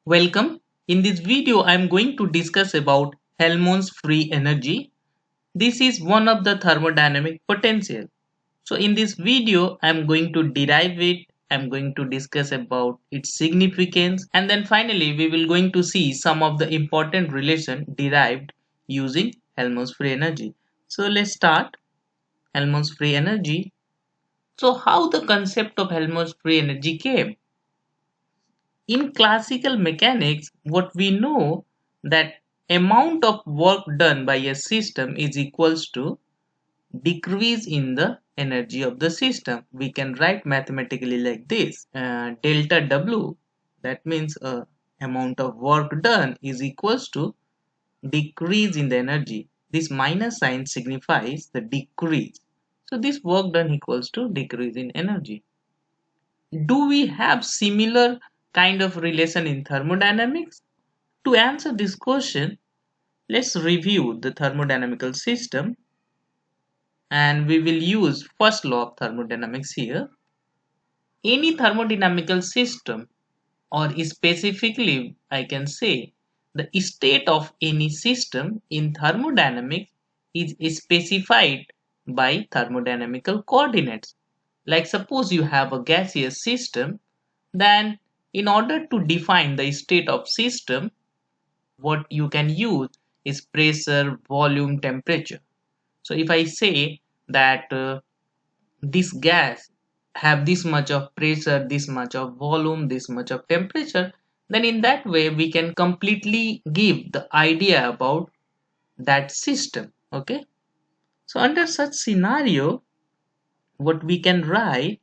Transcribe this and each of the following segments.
Welcome. In this video, I am going to discuss about Helmholtz free energy. This is one of the thermodynamic potential. So in this video, I am going to derive it. I am going to discuss about its significance, and then finally we will going to see some of the important relation derived using Helmholtz free energy. So let's start Helmholtz free energy. So how the concept of Helmholtz free energy came? In classical mechanics, what we know that amount of work done by a system is equals to decrease in the energy of the system. We can write mathematically like this: delta W, that means amount of work done, is equals to decrease in the energy. This minus sign signifies the decrease. So this work done equals to decrease in energy. Do we have similar kind of relation in thermodynamics? To answer this question, let's review the thermodynamical system, and we will use first law of thermodynamics here. Any thermodynamical system, or specifically I can say the state of any system in thermodynamics, is specified by thermodynamical coordinates. Like suppose you have a gaseous system, then in order to define the state of system, what you can use is pressure, volume, temperature. So if I say that this gas have this much of pressure, this much of volume, this much of temperature, then in that way we can completely give the idea about that system. Okay, so under such scenario, what we can write,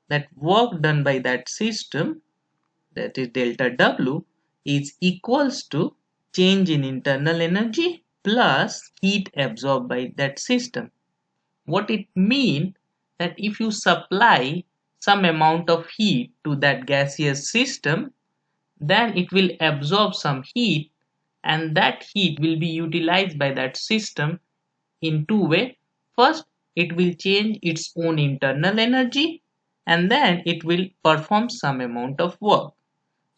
that work done by that system, that is delta W, is equals to change in internal energy plus heat absorbed by that system. What it means, that if you supply some amount of heat to that gaseous system, then it will absorb some heat, and that heat will be utilized by that system in two ways. First, it will change its own internal energy, and then it will perform some amount of work.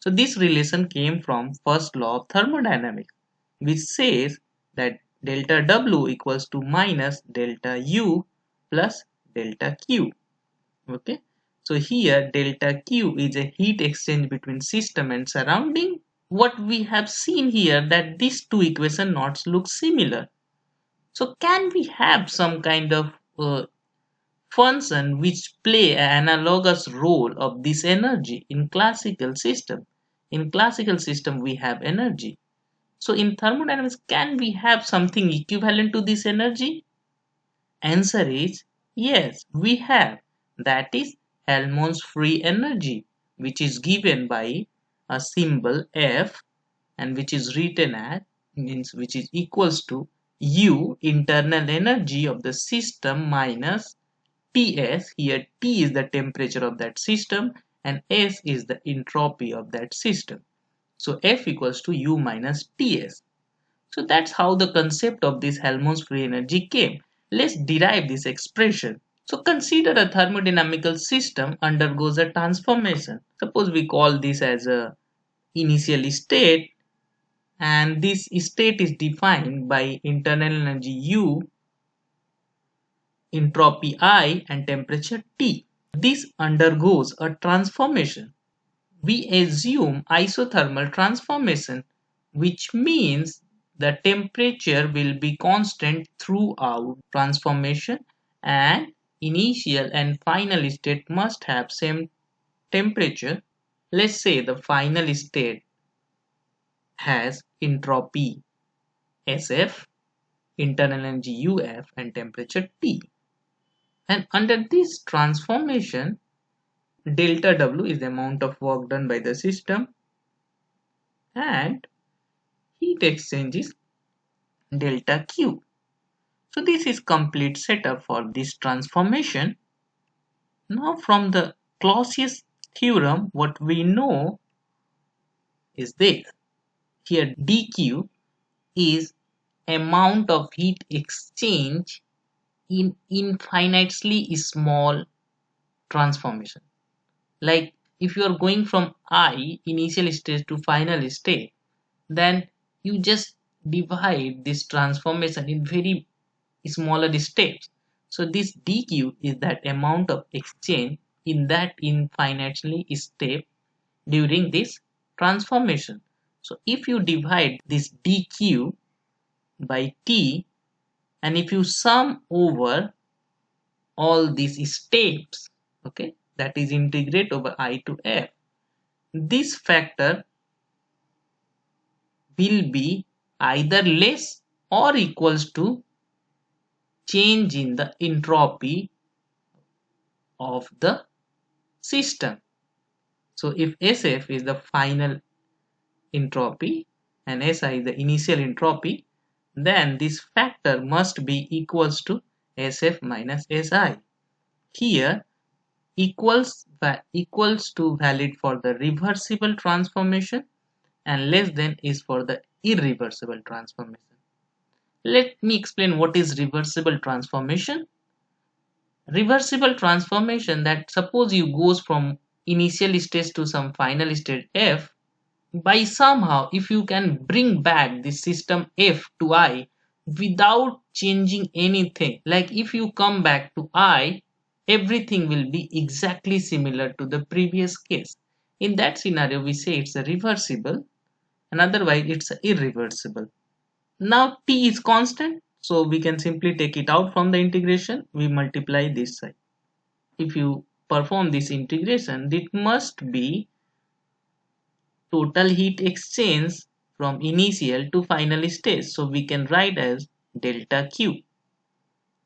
So this relation came from first law of thermodynamics, which says that delta W equals to minus delta U plus delta Q. Okay, so here delta Q is a heat exchange between system and surrounding. What we have seen here, that these two equation notes look similar. So can we have some kind of function which play an analogous role of this energy in classical system? In classical system we have energy. So in thermodynamics, can we have something equivalent to this energy? Answer is yes, we have. That is Helmholtz free energy, which is given by a symbol F, and which is written as, means which is equals to U, internal energy of the system, minus Ts. Here T is the temperature of that system and S is the entropy of that system. So F equals to U minus Ts. So that's how the concept of this Helmholtz free energy came. Let's derive this expression. So consider a thermodynamical system undergoes a transformation. Suppose we call this as a initial state, and this state is defined by internal energy U, entropy I, and temperature T. This undergoes a transformation. We assume isothermal transformation, which means the temperature will be constant throughout transformation, and initial and final state must have same temperature. Let's say the final state has entropy SF, internal energy UF, and temperature T. And under this transformation, delta W is the amount of work done by the system, and heat exchange is delta Q. So this is complete setup for this transformation. Now from the Clausius theorem, what we know is this. Here dq is amount of heat exchange in infinitely small transformation. Like if you are going from I initial state to final state, then you just divide this transformation in very smaller steps. So this dq is that amount of exchange in that infinitely step during this transformation. So if you divide this dq by t, and if you sum over all these steps, okay, that is integrate over I to f, this factor will be either less or equals to change in the entropy of the system. So if SF is the final entropy and SI is the initial entropy, then this factor must be equals to SF minus SI. Here equals to valid for the reversible transformation and less than is for the irreversible transformation. Let me explain what is reversible transformation. Reversible transformation, that suppose you goes from initial stage to some final state f, by somehow if you can bring back the system f to I without changing anything, like if you come back to I, everything will be exactly similar to the previous case. In that scenario we say it's a reversible, and otherwise it's a irreversible. Now t is constant, so we can simply take it out from the integration. We multiply this side. If you perform this integration, it must be total heat exchange from initial to final stage. So we can write as delta Q,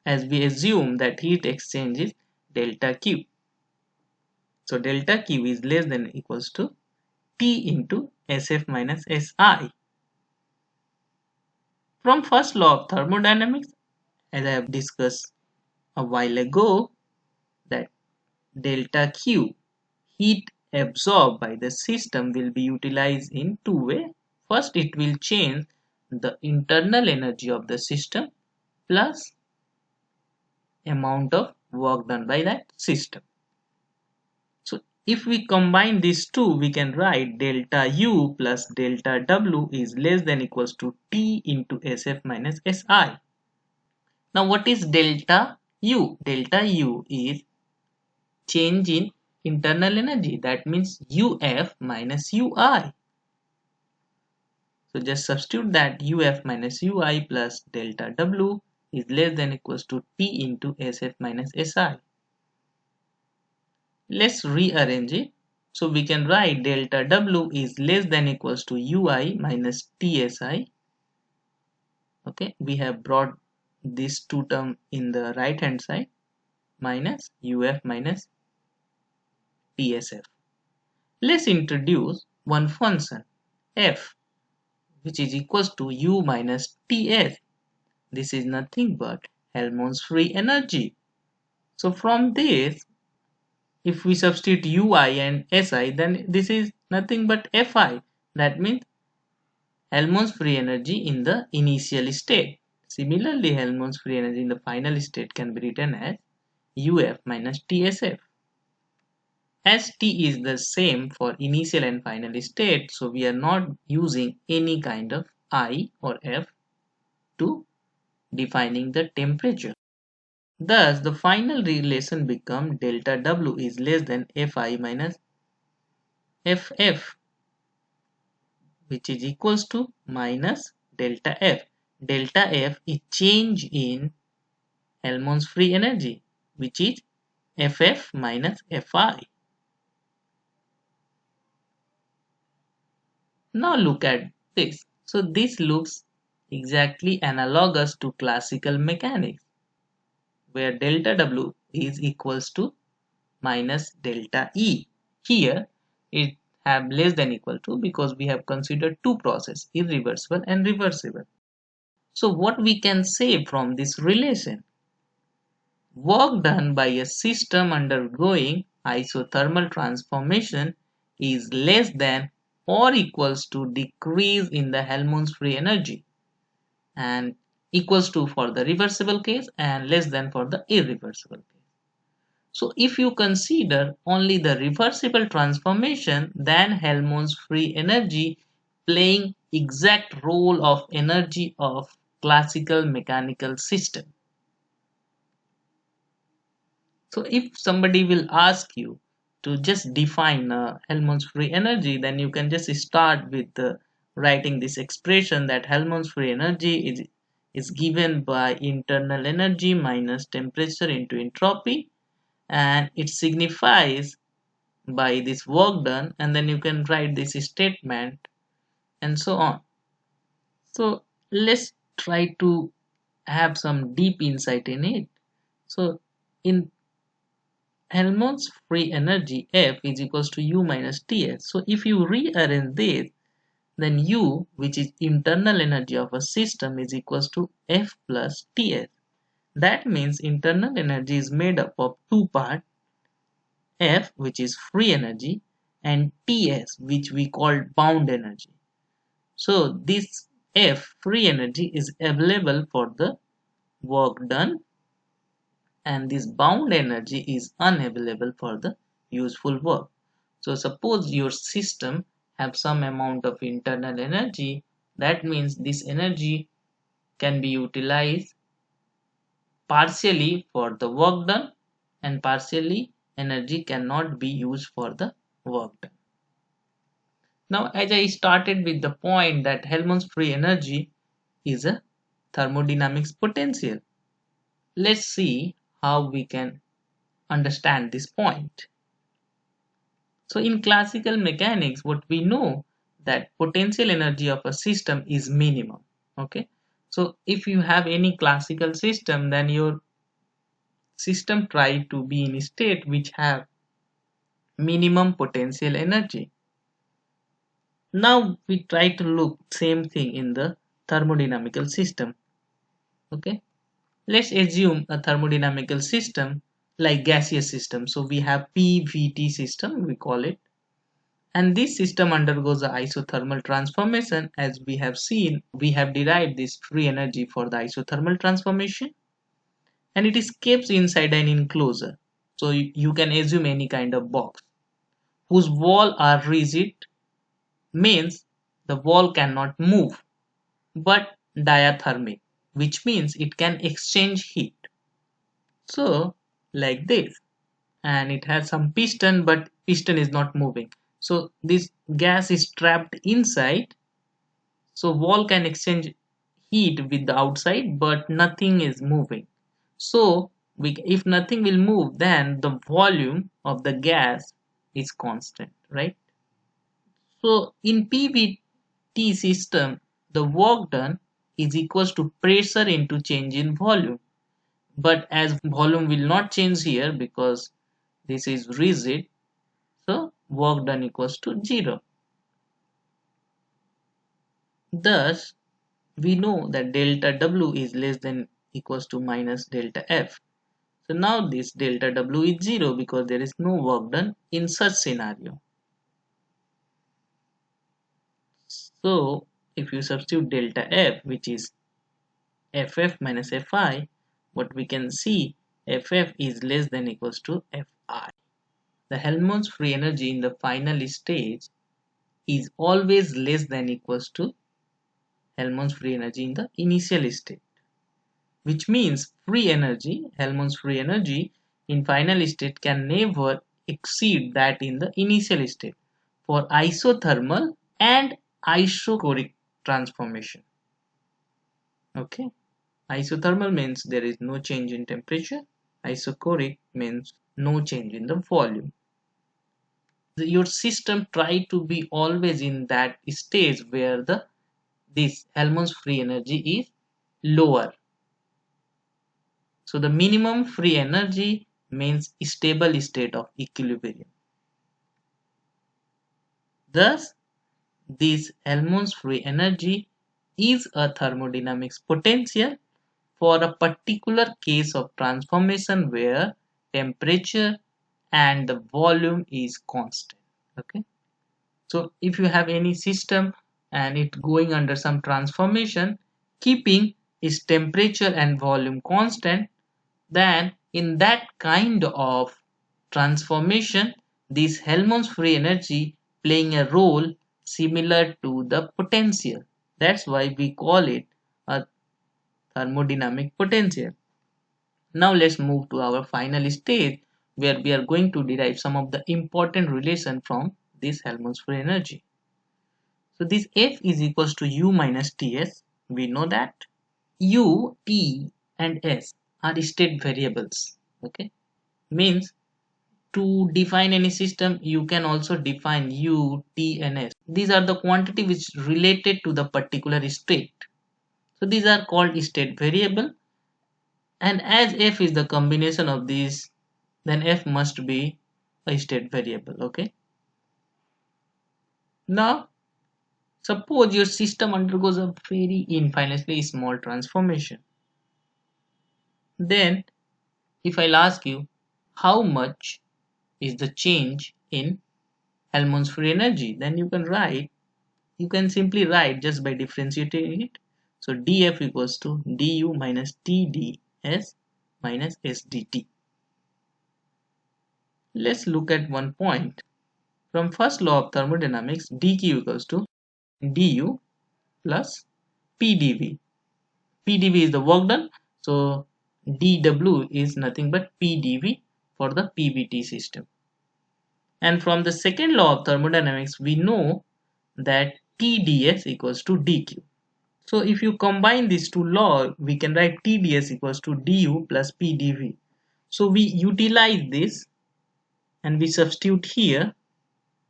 as we assume that heat exchange is delta Q. So delta Q is less than or equals to T into SF minus SI. From first law of thermodynamics, as I have discussed a while ago, that delta Q, heat absorbed by the system, will be utilized in two ways. First, it will change the internal energy of the system plus amount of work done by that system. So if we combine these two, we can write delta U plus delta W is less than or equals to T into SF minus SI. Now what is delta U? Delta U is change in internal energy, that means UF minus UI. So just substitute that UF minus UI plus delta W is less than or equals to T into SF minus SI. Let's rearrange it. So we can write delta W is less than or equals to UI minus TSI. Okay, we have brought these two terms in the right hand side, minus UF minus TSF. Let's introduce one function F, which is equals to U minus TS. This is nothing but Helmholtz free energy. So from this, if we substitute Ui and Si, then this is nothing but Fi. That means Helmholtz free energy in the initial state. Similarly, Helmholtz free energy in the final state can be written as Uf minus TSF. As T is the same for initial and final state, so we are not using any kind of I or F to defining the temperature. Thus, the final relation becomes delta W is less than Fi minus Ff, which is equals to minus delta F. Delta F is change in Helmholtz free energy, which is Ff minus Fi. Now look at this. So this looks exactly analogous to classical mechanics, where delta W is equals to minus delta E. Here it have less than equal to because we have considered two processes, irreversible and reversible. So what we can say from this relation? Work done by a system undergoing isothermal transformation is less than or equals to decrease in the Helmholtz free energy, and equals to for the reversible case and less than for the irreversible case. So if you consider only the reversible transformation, then Helmholtz free energy playing exact role of energy of classical mechanical system. So if somebody will ask you to just define Helmholtz free energy, then you can just start with writing this expression that Helmholtz free energy is given by internal energy minus temperature into entropy, and it signifies by this work done, and then you can write this statement and so on. So let's try to have some deep insight in it. So in Helmholtz free energy F is equals to U minus Ts. So if you rearrange this, then U, which is internal energy of a system, is equals to F plus Ts. That means internal energy is made up of two parts, F, which is free energy, and Ts, which we call bound energy. So this F, free energy, is available for the work done, and this bound energy is unavailable for the useful work. So suppose your system have some amount of internal energy, that means this energy can be utilized partially for the work done, and partially energy cannot be used for the work done. Now, as I started with the point that Helmholtz free energy is a thermodynamics potential, let's see how we can understand this point. So in classical mechanics, what we know that potential energy of a system is minimum. Okay. So if you have any classical system, then your system try to be in a state which have minimum potential energy. Now we try to look same thing in the thermodynamical system. Okay. Let's assume a thermodynamical system like gaseous system. So we have PVT system, we call it. And this system undergoes a isothermal transformation. As we have seen, we have derived this free energy for the isothermal transformation, and it is kept inside an enclosure. So you can assume any kind of box whose wall are rigid, means the wall cannot move, but diathermic, which means it can exchange heat. So like this, and it has some piston, but piston is not moving. So this gas is trapped inside. So wall can exchange heat with the outside, but nothing is moving. So if nothing will move, then the volume of the gas is constant, right? So in PVT system, the work done is equals to pressure into change in volume. But as volume will not change here because this is rigid, so work done equals to 0. Thus, we know that delta W is less than equals to minus delta F. So now this delta W is 0 because there is no work done in such scenario. So if you substitute delta F, which is FF minus FI, what we can see, FF is less than equals to FI. The Helmholtz free energy in the final stage is always less than equals to Helmholtz free energy in the initial state, which means Helmholtz free energy in final state can never exceed that in the initial state for isothermal and isochoric transformation. Okay, isothermal means there is no change in temperature, isochoric means no change in the volume. Your system try to be always in that stage where this Helmholtz free energy is lower. So the minimum free energy means stable state of equilibrium. Thus, this Helmholtz free energy is a thermodynamics potential for a particular case of transformation where temperature and the volume is constant. Okay. So if you have any system and it going under some transformation, keeping its temperature and volume constant, then in that kind of transformation, this Helmholtz free energy playing a role similar to the potential. That's why we call it a thermodynamic potential. Now let's move to our final stage where we are going to derive some of the important relation from this Helmholtz free energy. So this F is equals to U minus Ts. We know that U, T and S are state variables. Okay, means to define any system you can also define U, T and S. These are the quantity which related to the particular state. So these are called state variable, and as F is the combination of these, then F must be a state variable. Okay, now suppose your system undergoes a very infinitely small transformation. Then if I'll ask you how much is the change in Helmholtz free energy, then you can simply write just by differentiating it. So dF equals to du minus TdS minus SDT. Let's look at one point. From first law of thermodynamics, dQ equals to du plus PdV. PdV is the work done, so dW is nothing but PdV for the PVT system. And from the second law of thermodynamics, we know that TdS equals to dQ. So if you combine these two laws, we can write TdS equals to du plus PdV. So we utilize this and we substitute here.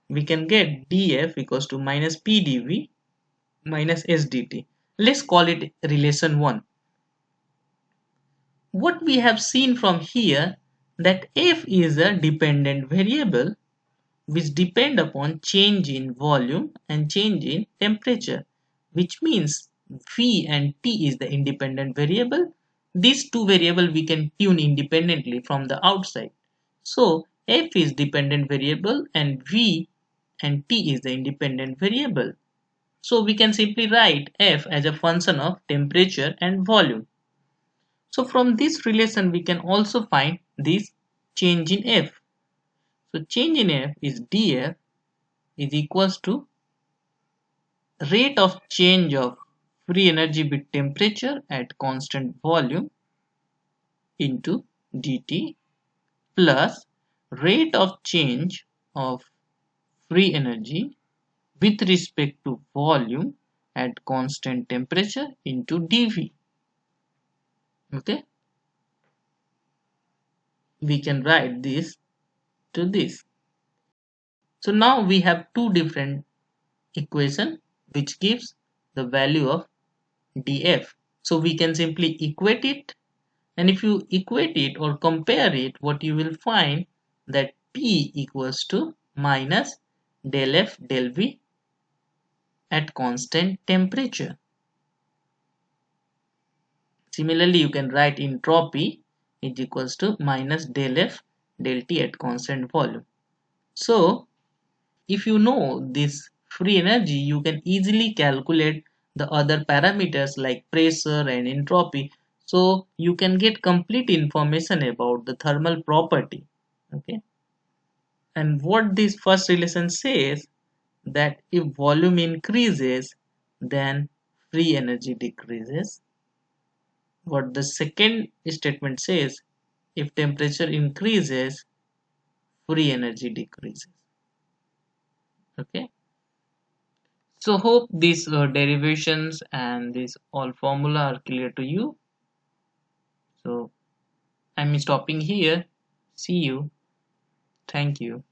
We can get dF equals to minus PdV minus SDT. Let's call it relation 1. What we have seen from here that F is a dependent variable which depend upon change in volume and change in temperature, which means V and T is the independent variable. These two variables we can tune independently from the outside. So F is dependent variable and V and T is the independent variable. So we can simply write F as a function of temperature and volume. So from this relation we can also find this change in F. So change in F is dF is equals to rate of change of free energy with temperature at constant volume into dt plus rate of change of free energy with respect to volume at constant temperature into dV. Okay, we can write this to this. So now we have two different equation which gives the value of dF. So we can simply equate it, and if you equate it or compare it, what you will find that P equals to minus del F del V at constant temperature. Similarly, you can write entropy is equals to minus del F del T at constant volume. So if you know this free energy, you can easily calculate the other parameters like pressure and entropy. So you can get complete information about the thermal property. Okay. And what this first relation says that if volume increases, then free energy decreases. What the second statement says, if temperature increases, free energy decreases. Okay. So hope these derivations and this all formula are clear to you. So I'm stopping here. See you. Thank you.